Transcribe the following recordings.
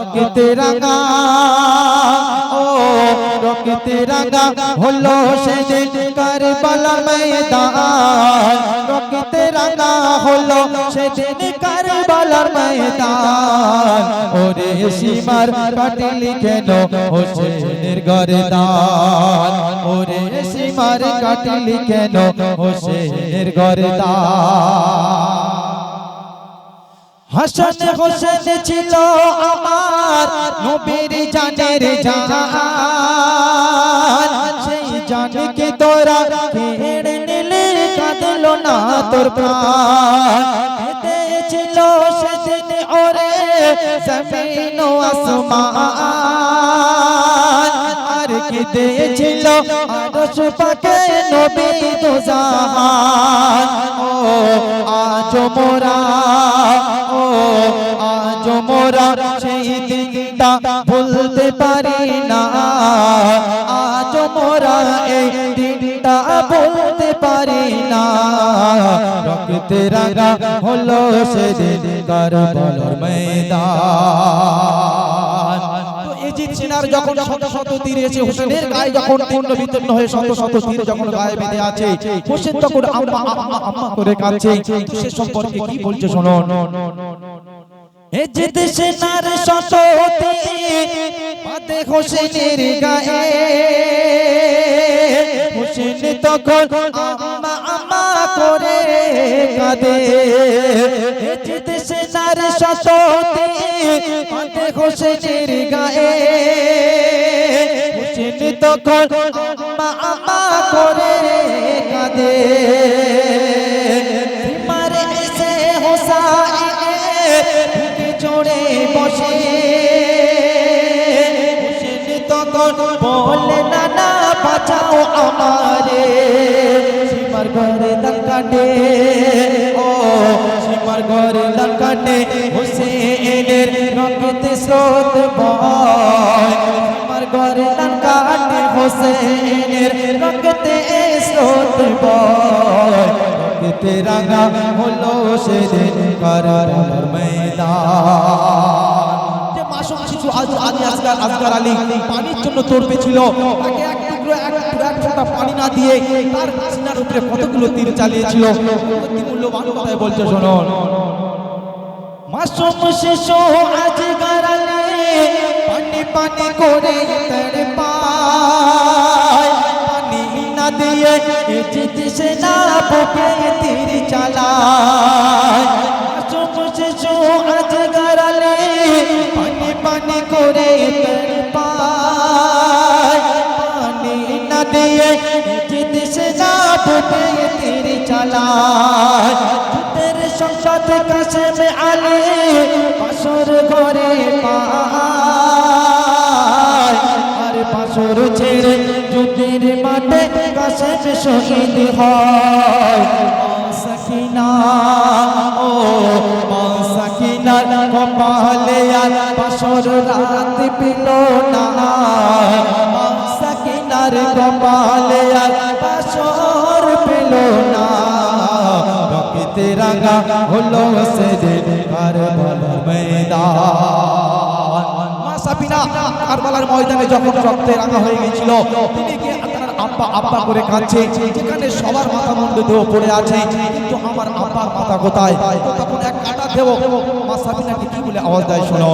রক্তে রাঙা ও রক্তে রাঙা হলো সেদিন কারবালার ময়দান রক্তে রাঙা হলো সেদিন কারবালার ময়দান ওরে সীমার কাটলি কেন হোসেনের গর্দান ওরে সীমার কাটলি কেন হোসেনের গর্দান হাসান হোসেন ছিল আমার নবীর জানের জান সেই জানকে তোরা কেড়ে নিলে কাঁদলো না তোর প্রাণ কেঁদেছিল সেদিন ওরে জমিন ও আসমান আর কেঁদেছিল আরশ পাকে নবী দো জাহান ও আজ মোরা আজ মোরা সেই দিনটা ভুলতে পারি না আজ মোরা এই দিনটা ভুলতে পারি না রক্তে রাঙা হলো সেদিন কারবালার ময়দান তো এজিদ সেনার যখন শত শত তীর এসে হোসেনের গায়ে যখন পূর্ণ বিতীর্ণ হয়ে শত শত তীর যখন গায়ে বেঁধে আছে হোসেন তখন আম্মা আম্মা আম্মা করে কাঁদছে সে সম্পর্কে কি বলছে শোনো এজিদ সেনার শত তীর বাঁধে হোসেনের গায়ে হোসেন তখন আম্মা আম্মা করে কাঁদে এজিদ সেনার শত তীর বাঁধে হোসেনের গায়ে হোসেন তখন আম্মা আম্মা করে কাঁদে মারে এসে হোসাইন চড়ে বসে হোসেন তখন বলে না না বাঁচাও আমারে সীমার ঘরে দান কাটে ও সীমার ঘরে দান কাটে হোসেনের রক্তে স্রোত বয় সীমার ঘরে দান কাটে হোসেনের রক্তে স্রোত বয় রক্তে রাঙা হলো সেদিন কারবালার ময়দান যে মাসুম শিশু আসগার আলী পানির জন্য তড়পে ছিল তাকে এক টুকরো এক ফোঁটা পানি না দিয়ে তার সিনার উপরে কতগুলো তীর চালিয়েছিল অতি মূল্যবান কথাই বলছে শোনো মাসুম শিশু আসগার আলী পানি পানি করে তড়পায় পানি না দিয়ে এজিদ সেনা বুকে তীর চালায় মাসুম শিশু আসগার আলী পানি পানি করে তড়পায় পানি না দিয়ে এজিদ সেনা বুকে তীর চালায় যুদ্ধের সংসদ কাসেম আলী বাসর ঘরে পায় আর বাসর ছেড়ে যুদ্ধের মাঠে কাসেম শহীদ হয় সাকিনা ও সাকিনার কপালে আর বাসর রাত পেল না সাকিনার কপালে আর বাসর পেল না রক্তে রাঙা হলো সেদিন কারবালার ময়দান মা সাবিনা কারবালার ময়দানে যখন রক্তে রাঙা হয়ে গিয়েছিল তিনি কি আপনার আব্বা আব্বা করে কাঁদছে যেখানে সবার মাথা মুন্ডু দেহ পড়ে আছে কিন্তু আমার আব্বার মাথা কোথায় তো তখন এক কাটা দেব মা সাবিনাকে কি বলে আওয়াজ দেয় শোনো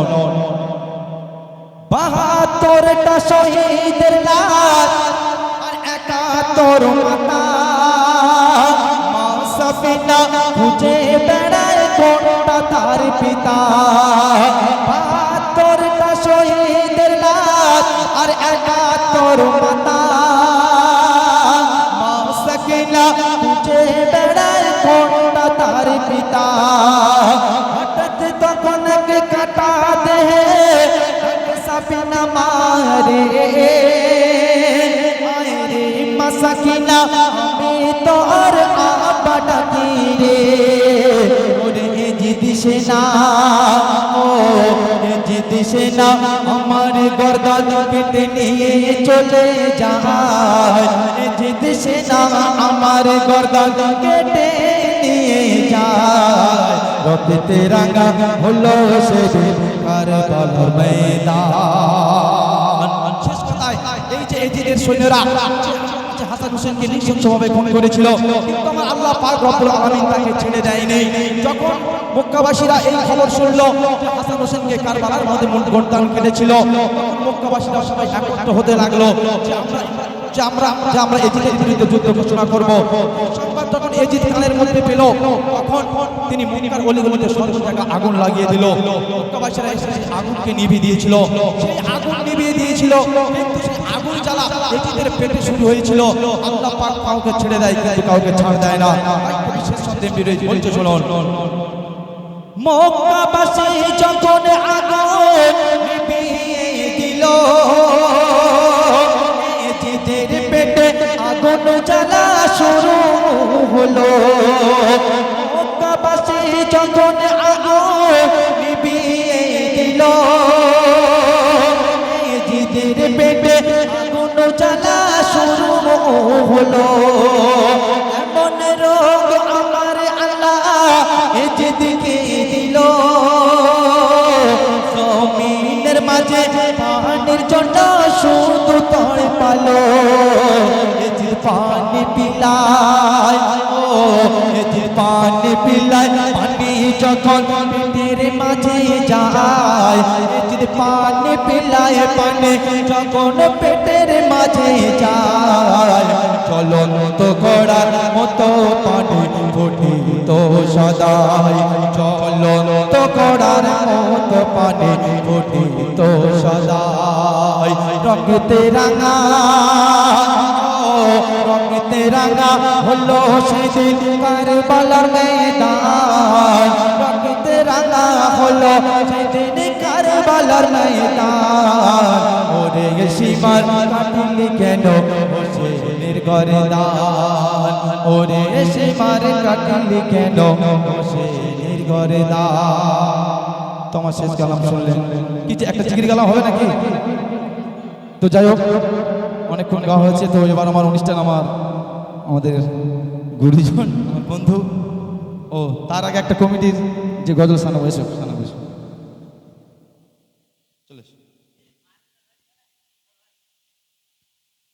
৭২টা শহীদের লাশ আর ৭১ মাতা মা সাবিনা খুঁজে বেড়ায় কোনটা তার পিতা ৭২টা শহীদের লাশ আর ৭১ মাতা মা সাবিনা খুঁজে বেড়ায় কোনটা তার পিতা হঠাৎ তখন এক কাটা দেহে সাবিনা মারে মারে মা সাকিনা আমি তোর আব্বা ডাকি রে ওরে জিদ সেনা ও জিদ সেনা আমার গর্দান কেটে নিয়ে চলে যায় জিদ সেনা আমার গর্দান কেটে নিয়ে যায় রক্তে রাঙা হলো সেদিন কারবালার ময়দান। শেষ কথায় এই যে এজিদের সৈন্যরা যে হাসান হোসেনকে নৃশংসভাবে খুন করেছিল, কিন্তু আমার আল্লাহ পাক রব্বুল আলামিন তাকে ছেড়ে দেয়নি। যখন মক্কাবাসীরা এই খবর শুনল যে হাসান হোসেনকে কারবালার মধ্যে গর্দান কেটেছিল, তখন মক্কাবাসীরা সবাই একত্র হতে লাগলো যে আমরা এজিদের বিরুদ্ধে যুদ্ধ ঘোষণা করব। সংবাদ যখন এজিদ কানের মধ্যে পেল, তখন তিনি মক্কার অলিগলিতে সর্ব জায়গায় আগুন লাগিয়ে দিল। মক্কাবাসীরা এসে সেই আগুনকে নিভিয়ে দিয়েছিল, সেই আগুন নিভিয়ে দিয়েছিল, কিন্তু সেই আগুন জ্বালা এজিদের পেটে শুরু হয়েছিল। আল্লাহ পাক কাউকে ছেড়ে দেয়, কিন্তু কাউকে ছাড় দেয় না। বিশেষ সন্দেহ বিরোধী বলছে, শুনুন। মক্কাবাসী যখন আগুন নিভিয়ে দিল, এজিদের পেটে আগুন জ্বালা শুরু হলো। মক্কাবাসী যখন আগুন নিভিয়ে দিল, এজিদের পেটে আগুন জ্বালা শুরু হলো। এমন রোগ আমার আল্লাহ এজিদকে দিল, জমিনের মাঝে পানির জন্য শুধু তড় পালো। এজিদ পানি পিলায়, ও এজিদ পানি পিলায়, পানি যখন পেটের মাঝে যায়, এজিদ পানি পিলায়, পানি যখন পেটের মাঝে যায়, জ্বলন্ত করার মতো পানি ফুটিত সদাই, জ্বলন্ত করার মতো পানি ফুটিত সদাই। রঙতে রাঙা, রঙতে রাঙা হলো সেদিন কারবালার ময়দান। রঙতে রাঙা হলো সেদিন কারবালার ময়দান। ওরে সীমার কাটিলি কেন হোসেনের গর্দান, ওরে সীমার কাটিলি কেন হোসেনের গর্দান। তোমার শেষ কালাম শুনলেন, কি যে একটা জিকির কালাম হবে নাকি? তো যাই হোক, অনেকক্ষণ গাওয়া হয়েছে। তো এবার আমার অনুষ্ঠান আমাদের গুরুজন, আমার বন্ধু, ও তার আগে একটা কমিটির যে গজল শোনাবো, এসব শোনাবো।